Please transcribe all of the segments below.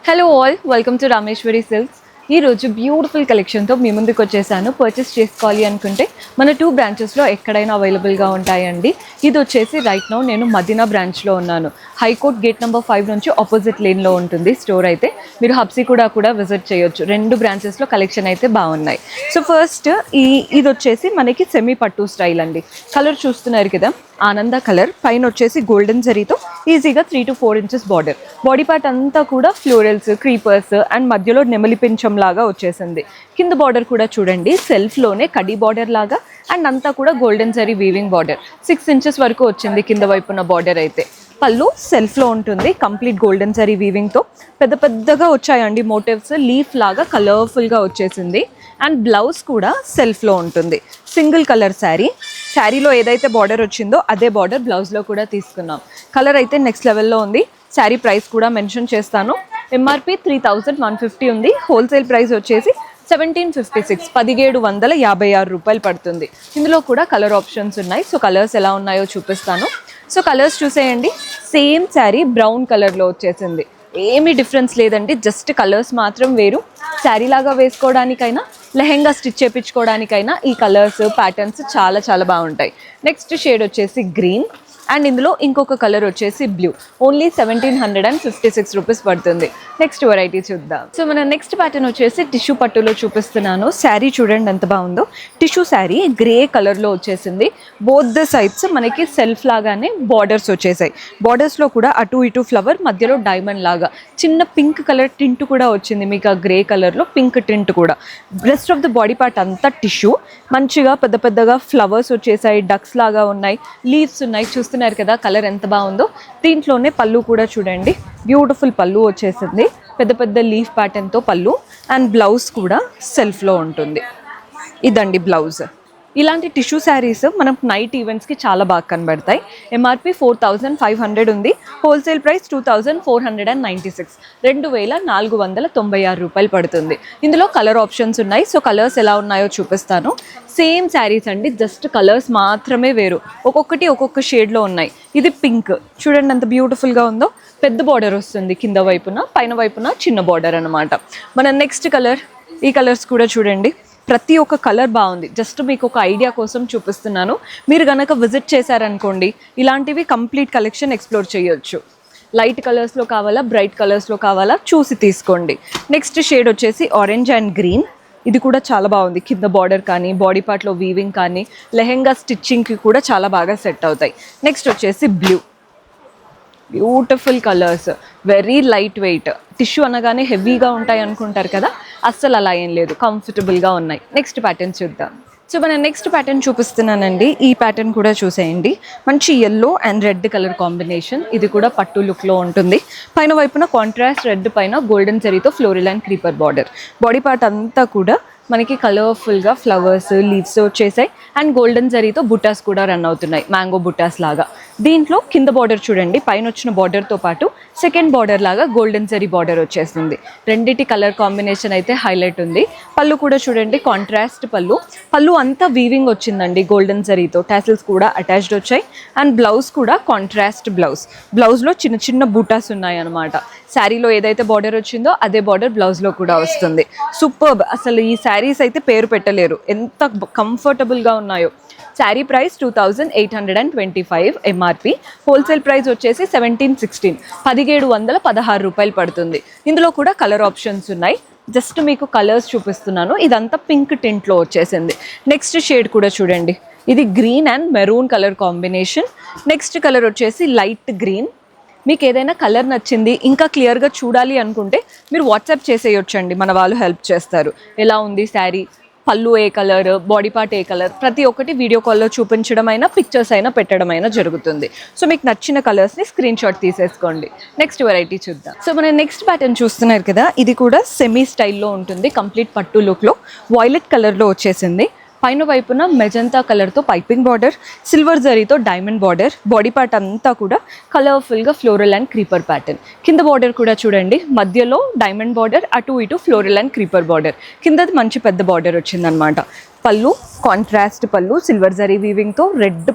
Hello all, welcome to Rameshwari silks. ఈరోజు beautiful కలెక్షన్తో మీ ముందుకు వచ్చేసాను. పర్చేస్ చేసుకోవాలి అనుకుంటే మన 2 బ్రాంచెస్లో ఎక్కడైనా అవైలబుల్గా ఉంటాయండి. ఇది వచ్చేసి రైట్ నౌ నేను మదీనా బ్రాంచ్లో ఉన్నాను. హైకోర్ట్ గేట్ నెంబర్ 5 నుంచి ఆపోజిట్ లేన్లో ఉంటుంది స్టోర్ అయితే. మీరు హబ్సీ కూడా విజిట్ చేయొచ్చు. 2 బ్రాంచెస్లో కలెక్షన్ అయితే బాగున్నాయి. సో ఫస్ట్ ఇది వచ్చేసి మనకి సెమీ పట్టు స్టైల్ అండి. కలర్ చూస్తున్నారు కదా, ఆనంద కలర్. పైన వచ్చేసి గోల్డెన్ జరీతో ఈజీగా 3 to 4 inches border. Body part అంతా కూడా ఫ్లోరల్స్, క్రీపర్స్ అండ్ మధ్యలో నెమలి పించం లాగా వచ్చేసింది. కింద బార్డర్ కూడా చూడండి, సెల్ఫ్లోనే కడీ బార్డర్ లాగా అండ్ అంతా కూడా golden zari weaving border. 6 inches వరకు వచ్చింది కింద వైపున బార్డర్ అయితే. పళ్ళు సెల్ఫ్లో ఉంటుంది, కంప్లీట్ గోల్డెన్ జరీ వీవింగ్తో పెద్దగా వచ్చాయండి మోటివ్స్. లీఫ్ లాగా కలర్ఫుల్గా వచ్చేసింది. అండ్ బ్లౌజ్ కూడా సెల్ఫ్లో ఉంటుంది. సింగిల్ కలర్ శారీలో ఏదైతే బార్డర్ వచ్చిందో అదే బార్డర్ బ్లౌజ్లో కూడా తీసుకున్నాం. కలర్ అయితే నెక్స్ట్ లెవెల్లో ఉంది. శారీ ప్రైస్ కూడా మెన్షన్ చేస్తాను. ఎంఆర్పి 3150 ఉంది. హోల్సేల్ ప్రైస్ వచ్చేసి 1756, 1756 రూపాయలు పడుతుంది. ఇందులో కూడా కలర్ ఆప్షన్స్ ఉన్నాయి. సో కలర్స్ ఎలా ఉన్నాయో చూపిస్తాను. సో కలర్స్ చూసేయండి. సేమ్ శారీ బ్రౌన్ కలర్లో వచ్చేసింది. ఏమీ డిఫరెన్స్ లేదండి, జస్ట్ కలర్స్ మాత్రం వేరు. శారీ లాగా వేసుకోవడానికైనా లెహెంగా స్టిచ్ చేయించుకోవడానికైనా ఈ కలర్స్ ప్యాటర్న్స్ చాలా బాగుంటాయి. నెక్స్ట్ షేడ్ వచ్చేసి గ్రీన్ అండ్ ఇందులో ఇంకొక కలర్ వచ్చేసి బ్లూ. ఓన్లీ 1756 రూపీస్ పడుతుంది. నెక్స్ట్ వెరైటీ చూద్దాం. సో మన నెక్స్ట్ ప్యాటర్న్ వచ్చేసి టిష్యూ పట్టులో చూపిస్తున్నాను. శారీ చూడండి ఎంత బాగుందో. టిష్యూ శారీ గ్రే కలర్లో వచ్చేసింది. బోత్ ద సైడ్స్ మనకి సెల్ఫ్ లాగానే బార్డర్స్ వచ్చేసాయి. బార్డర్స్లో కూడా అటు ఇటు ఫ్లవర్, మధ్యలో డైమండ్ లాగా చిన్న పింక్ కలర్ టింట్ కూడా వచ్చింది మీకు. ఆ గ్రే కలర్లో పింక్ టింట్ కూడా. Rest of the body part అంతా టిష్యూ. మంచిగా పెద్దగా ఫ్లవర్స్ వచ్చేసాయి, డక్స్ లాగా ఉన్నాయి, లీవ్స్ ఉన్నాయి. చూస్తున్నారు కదా కలర్ ఎంత బాగుందో. దీంట్లోనే పళ్ళు కూడా చూడండి, బ్యూటిఫుల్ పళ్ళు వచ్చేసింది. పెద్ద లీఫ్ ప్యాటర్న్తో పళ్ళు. అండ్ బ్లౌజ్ కూడా సెల్ఫ్లో ఉంటుంది. ఇదండి బ్లౌజ్. ఇలాంటి టిష్యూ శారీస్ మనం నైట్ ఈవెంట్స్కి చాలా బాగా కనబడతాయి. ఎంఆర్పి 4500 ఉంది. హోల్సేల్ ప్రైస్ 2496, 2496 రూపాయలు పడుతుంది. ఇందులో కలర్ ఆప్షన్స్ ఉన్నాయి. సో కలర్స్ ఎలా ఉన్నాయో చూపిస్తాను. సేమ్ శారీస్ అండి, జస్ట్ కలర్స్ మాత్రమే వేరు. ఒక్కొక్క షేడ్లో ఉన్నాయి. ఇది పింక్ చూడండి ఎంత బ్యూటిఫుల్గా ఉందో. పెద్ద బార్డర్ వస్తుంది కింద వైపున, పైన వైపున చిన్న బార్డర్ అనమాట. మన నెక్స్ట్ కలర్, ఈ కలర్స్ కూడా చూడండి. ప్రతి ఒక్క కలర్ బాగుంది. జస్ట్ మీకు ఒక ఐడియా కోసం చూపిస్తున్నాను. మీరు కనుక విజిట్ చేశారనుకోండి ఇలాంటివి కంప్లీట్ కలెక్షన్ ఎక్స్ప్లోర్ చేయొచ్చు. లైట్ కలర్స్లో కావాలా, బ్రైట్ కలర్స్లో కావాలా చూసి తీసుకోండి. నెక్స్ట్ షేడ్ వచ్చేసి ఆరెంజ్ అండ్ గ్రీన్. ఇది కూడా చాలా బాగుంది. కింద బార్డర్ కానీ, బాడీ పార్ట్లో వీవింగ్ కానీ, లెహెంగా స్టిచ్చింగ్కి కూడా చాలా బాగా సెట్ అవుతాయి. నెక్స్ట్ వచ్చేసి blue. Beautiful colours, very light weight. Tissue అనగానే హెవీగా ఉంటాయి అనుకుంటారు కదా, అస్సలు అలా ఏం లేదు, కంఫర్టబుల్గా ఉన్నాయి. నెక్స్ట్ ప్యాటర్న్ చూద్దాం. సో మన నెక్స్ట్ ప్యాటర్న్ చూపిస్తున్నానండి. ఈ ప్యాటర్న్ కూడా చూసేయండి. మంచి yellow and red colour combination. ఇది కూడా పట్టు లుక్లో ఉంటుంది. పైన వైపున కాంట్రాస్ట్ రెడ్ పైన గోల్డెన్ జరీతో floral and creeper border. Body part అంతా కూడా మనకి కలర్ఫుల్గా ఫ్లవర్స్, లీవ్స్ వచ్చేసాయి. అండ్ గోల్డెన్ జరీతో బుటాస్ కూడా రన్ అవుతున్నాయి, మ్యాంగో బుటాస్ లాగా. దీంట్లో కింద బార్డర్ చూడండి, పైన వచ్చిన బార్డర్తో పాటు సెకండ్ బార్డర్ లాగా గోల్డెన్ జరీ బార్డర్ వచ్చేస్తుంది. రెండిటి కలర్ కాంబినేషన్ అయితే హైలైట్ ఉంది. పళ్ళు కూడా చూడండి, కాంట్రాస్ట్ పళ్ళు అంతా వీవింగ్ వచ్చిందండి గోల్డెన్ జరీతో. టాసిల్స్ కూడా అటాచ్డ్ వచ్చాయి. అండ్ బ్లౌజ్ కూడా కాంట్రాస్ట్ బ్లౌజ్లో చిన్న బూటాస్ ఉన్నాయి అనమాట. శారీలో ఏదైతే బార్డర్ వచ్చిందో అదే బార్డర్ బ్లౌజ్లో కూడా వస్తుంది. సూపర్బ్. అసలు ఈ శారీస్ అయితే పేరు పెట్టలేరు, ఎంత కంఫర్టబుల్గా ఉన్నాయో. Sari price 2825 MRP. Wholesale price వచ్చేసి 1716, 1716 రూపాయలు పడుతుంది. ఇందులో కూడా కలర్ ఆప్షన్స్ ఉన్నాయి. జస్ట్ మీకు కలర్స్ చూపిస్తున్నాను. ఇదంతా పింక్ టింట్లో వచ్చేసింది. నెక్స్ట్ షేడ్ కూడా చూడండి, ఇది green and maroon colour combination. Next colour వచ్చేసి లైట్ గ్రీన్. మీకు ఏదైనా కలర్ నచ్చింది, ఇంకా క్లియర్గా చూడాలి అనుకుంటే మీరు వాట్సాప్ చేసేయొచ్చండి, మన వాళ్ళు హెల్ప్ చేస్తారు. ఎలా ఉంది శారీ, పళ్ళు ఏ కలర్, బాడీ పార్ట్ ఏ కలర్, ప్రతి ఒక్కటి వీడియో కాల్లో చూపించడం అయినా, పిక్చర్స్ అయినా పెట్టడం అయినా జరుగుతుంది. సో మీకు నచ్చిన కలర్స్ని స్క్రీన్ షాట్ తీసేసుకోండి. నెక్స్ట్ వెరైటీ చూద్దాం. సో మన నెక్స్ట్ ప్యాటర్న్ చూస్తున్నారు కదా, ఇది కూడా సెమీ స్టైల్లో ఉంటుంది. కంప్లీట్ పట్టు లుక్లో వాయిలెట్ కలర్లో వచ్చేసింది. పైన వైపున మెజంతా కలర్తో పైపింగ్ బార్డర్, సిల్వర్ జరీతో డైమండ్ బార్డర్. బాడీ పార్ట్ అంతా కూడా కలర్ఫుల్గా ఫ్లోరల్ అండ్ క్రీపర్ ప్యాటర్న్. కింద బార్డర్ కూడా చూడండి, మధ్యలో డైమండ్ బార్డర్, అటు ఇటు ఫ్లోరల్ అండ్ క్రీపర్ బార్డర్. కిందది మంచి పెద్ద బార్డర్ వచ్చిందనమాట. పళ్ళు కాంట్రాస్ట్ పళ్ళు, సిల్వర్ జరీ వీవింగ్తో రెడ్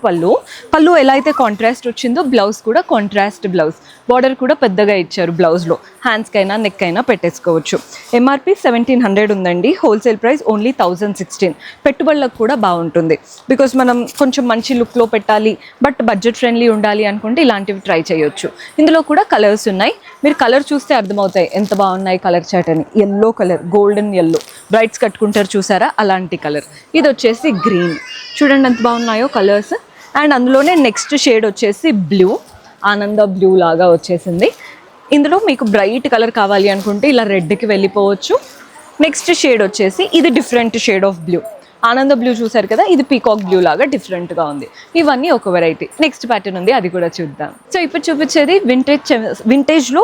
పళ్ళు ఎలా అయితే కాంట్రాస్ట్ వచ్చిందో బ్లౌజ్ కూడా కాంట్రాస్ట్ బ్లౌజ్. బార్డర్ కూడా పెద్దగా ఇచ్చారు బ్లౌజ్లో. హ్యాండ్స్కైనా నెక్ అయినా పెట్టేసుకోవచ్చు. ఎంఆర్పి 1700 ఉందండి. Wholesale price only 1016. పెట్టుబడులకు కూడా బాగుంటుంది. బికాస్ మనం కొంచెం మంచి లుక్లో పెట్టాలి బట్ బడ్జెట్ ఫ్రెండ్లీ ఉండాలి అనుకుంటే ఇలాంటివి ట్రై చేయొచ్చు. ఇందులో కూడా కలర్స్ ఉన్నాయి. మీరు కలర్ చూస్తే అర్థమవుతాయి ఎంత బాగున్నాయి కలర్ చాట్ అని. ఎల్లో కలర్, గోల్డెన్ ఎల్లో, బ్రైట్స్ కట్టుకుంటారు చూసారా అలాంటి కలర్. ఇది వచ్చేసి గ్రీన్, చూడండి ఎంత బాగున్నాయో కలర్స్. అండ్ అందులోనే నెక్స్ట్ షేడ్ వచ్చేసి బ్లూ, ఆనంద బ్లూ లాగా వచ్చేసింది. ఇందులో మీకు బ్రైట్ కలర్ కావాలి అనుకుంటే ఇలా రెడ్కి వెళ్ళిపోవచ్చు. నెక్స్ట్ షేడ్ వచ్చేసి ఇది డిఫరెంట్ షేడ్ ఆఫ్ బ్లూ. ఆనంద బ్లూ చూసారు కదా, ఇది పీకాక్ బ్లూ లాగా డిఫరెంట్గా ఉంది. ఇవన్నీ ఒక వెరైటీ. నెక్స్ట్ ప్యాటర్న్ ఉంది, అది కూడా చూద్దాం. సో ఇప్పుడు చూపించేది వింటేజ్లో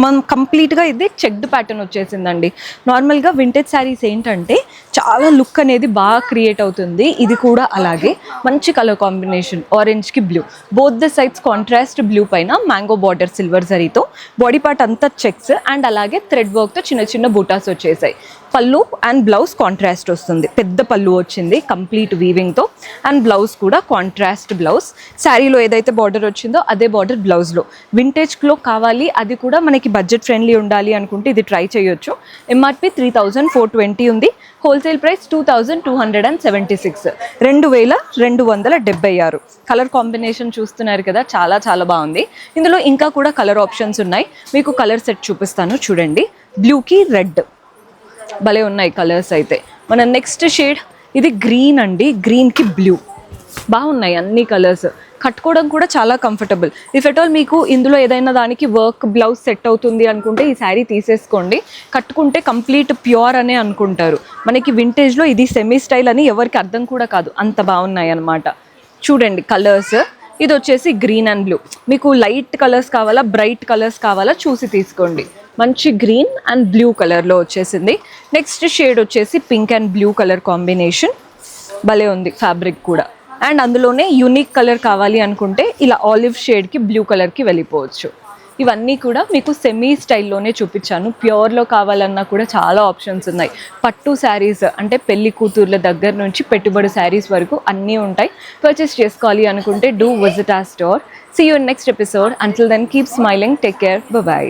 మనం కంప్లీట్గా ఇది చెక్డ్ ప్యాటర్న్ వచ్చేసిందండి. నార్మల్గా వింటేజ్ శారీస్ ఏంటంటే చాలా లుక్ అనేది బాగా క్రియేట్ అవుతుంది. ఇది కూడా అలాగే మంచి కలర్ కాంబినేషన్, ఆరెంజ్కి blue, both the sides contrast blue పైన మ్యాంగో బార్డర్ సిల్వర్ జరీతో, బాడీ పార్ట్ అంతా చెక్స్ అండ్ అలాగే థ్రెడ్ వర్క్తో చిన్న చిన్న బూటాస్ వచ్చేసాయి. పళ్ళు అండ్ బ్లౌజ్ కాంట్రాస్ట్ వస్తుంది. పెద్ద పళ్ళు వచ్చింది కంప్లీట్ వీవింగ్తో. అండ్ బ్లౌజ్ కూడా కాంట్రాస్ట్ బ్లౌజ్. శారీలో ఏదైతే బార్డర్ వచ్చిందో అదే బార్డర్ బ్లౌజ్లో. వింటేజ్లో కావాలి, అది కూడా మనకి బడ్జెట్ ఫ్రెండ్లీ ఉండాలి అనుకుంటే ఇది ట్రై చేయొచ్చు. ఎంఆర్పి 3420 ఉంది. Wholesale price 2276, 2276. కలర్ కాంబినేషన్ చూస్తున్నారు కదా, చాలా చాలా బాగుంది. ఇందులో ఇంకా కూడా కలర్ ఆప్షన్స్ ఉన్నాయి. మీకు కలర్ సెట్ చూపిస్తాను చూడండి. బ్లూకి రెడ్ భలే ఉన్నాయి కలర్స్ అయితే. మన నెక్స్ట్ షేడ్ ఇది గ్రీన్ అండి. గ్రీన్కి బ్లూ బాగున్నాయి అన్ని కలర్స్. కట్టుకోవడం కూడా చాలా కంఫర్టబుల్. ఇఫ్ ఎట్ ఆల్ మీకు ఇందులో ఏదైనా దానికి వర్క్ బ్లౌజ్ సెట్ అవుతుంది అనుకుంటే ఈ శారీ తీసేసుకోండి. కట్టుకుంటే కంప్లీట్ ప్యూర్ అనే అనుకుంటారు. మనకి వింటేజ్లో ఇది సెమీ స్టైల్ అని ఎవరికి అర్థం కూడా కాదు, అంత బాగున్నాయి అన్నమాట. చూడండి కలర్స్. ఇది వచ్చేసి గ్రీన్ అండ్ బ్లూ. మీకు లైట్ కలర్స్ కావాలా, బ్రైట్ కలర్స్ కావాలా చూసి తీసుకోండి. మంచి గ్రీన్ అండ్ బ్లూ కలర్లో వచ్చేసింది. నెక్స్ట్ షేడ్ వచ్చేసి pink and blue colour combination. భలే ఉంది ఫ్యాబ్రిక్ కూడా. అండ్ అందులోనే యూనిక్ కలర్ కావాలి అనుకుంటే ఇలా ఆలివ్ షేడ్కి బ్లూ కలర్కి వెళ్ళిపోవచ్చు. ఇవన్నీ కూడా మీకు సెమీ స్టైల్లోనే చూపించాను. ప్యూర్లో కావాలన్నా కూడా చాలా ఆప్షన్స్ ఉన్నాయి. పట్టు శారీస్ అంటే పెళ్లి కూతుర్ల దగ్గర నుంచి పెట్టుబడి శారీస్ వరకు అన్నీ ఉంటాయి. పర్చేస్ చేసుకోవాలి అనుకుంటే do visit our store. See you in next episode. Until then, keep smiling. Take care. Bye-bye.